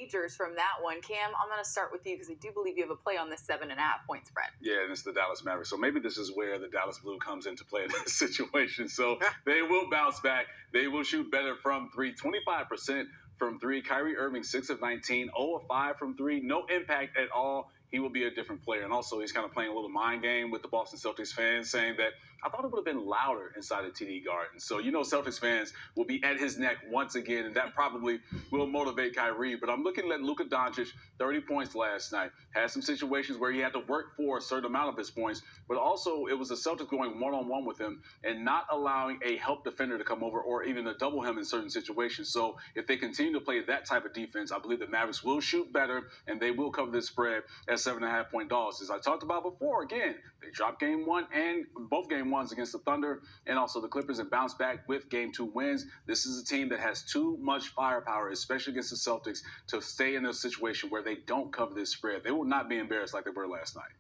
wagers from that one. Cam, I'm going to start with you because I do believe you have a play on this 7.5-point spread. Yeah, and it's the Dallas Mavericks. So maybe this is where the Dallas Blue comes into play in this situation. So they will bounce back. They will shoot better from three, 25% from three. Kyrie Irving, 6 of 19, 0 of 5 from three. No impact at all. He will be a different player. And also, he's kind of playing a little mind game with the Boston Celtics fans, saying that I thought it would have been louder inside the TD Garden. So, Celtics fans will be at his neck once again, and that probably will motivate Kyrie. But I'm looking at Luka Doncic, 30 points last night. Had some situations where he had to work for a certain amount of his points, but also it was the Celtics going one-on-one with him and not allowing a help defender to come over or even to double him in certain situations. So if they continue to play that type of defense, I believe the Mavericks will shoot better, and they will cover this spread at 7.5-point dollars. As I talked about before, again, they dropped game one and both game ones against the Thunder and also the Clippers and bounced back with game 2 wins. This is a team that has too much firepower, especially against the Celtics, to stay in a situation where they don't cover this spread. They will not be embarrassed like they were last night.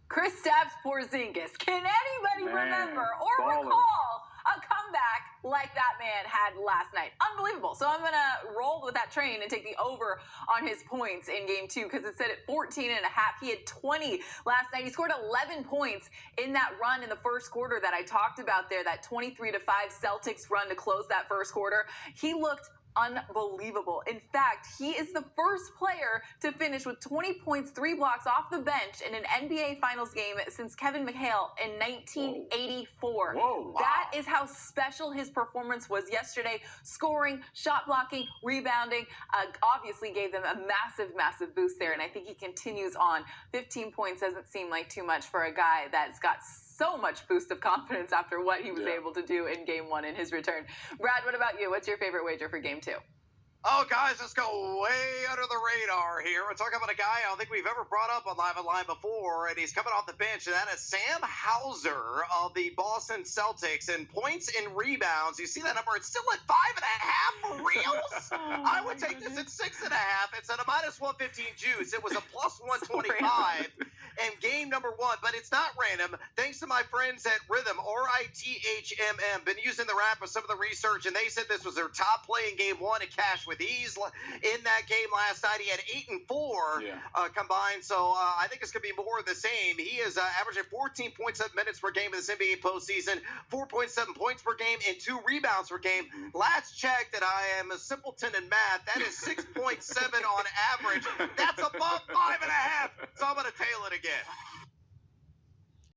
Kristaps Porzingis. Can anybody remember or recall a comeback like that man had last night? Unbelievable. So I'm going to roll with that train and take the over on his points in game 2 because it's set at 14.5. He had 20 last night. He scored 11 points in that run in the first quarter that I talked about there, that 23-5 Celtics run to close that first quarter. He looked unbelievable. In fact, he is the first player to finish with 20 points, 3 blocks off the bench in an NBA Finals game since Kevin McHale in 1984. Whoa, wow. That is how special his performance was yesterday. Scoring, shot blocking, rebounding, obviously gave them a massive, massive boost there, and I think he continues on. 15 points doesn't seem like too much for a guy that's got so much boost of confidence after what he was able to do in game 1 in his return. Brad, what about you? What's your favorite wager for game 2? Oh, guys, let's go way under the radar here. We're talking about a guy I don't think we've ever brought up on Live and Line before, and he's coming off the bench, and that is Sam Hauser of the Boston Celtics. And points and rebounds, you see that number? It's still at 5.5 for reals? I would take this at 6.5. It's at a minus 115 juice. It was a plus 125 in game number 1, but it's not random. Thanks to my friends at Rhythm, RITHMM, been using the wrap with some of the research, and they said this was their top play in game 1 and cash with ease in that game last night. He had 8 and 4 combined, so I think it's going to be more of the same. He is averaging 14.7 minutes per game in this NBA postseason, 4.7 points per game, and 2 rebounds per game. Last check that I am a simpleton in math, that is 6.7 on average. That's above 5.5, so I'm going to tail it again.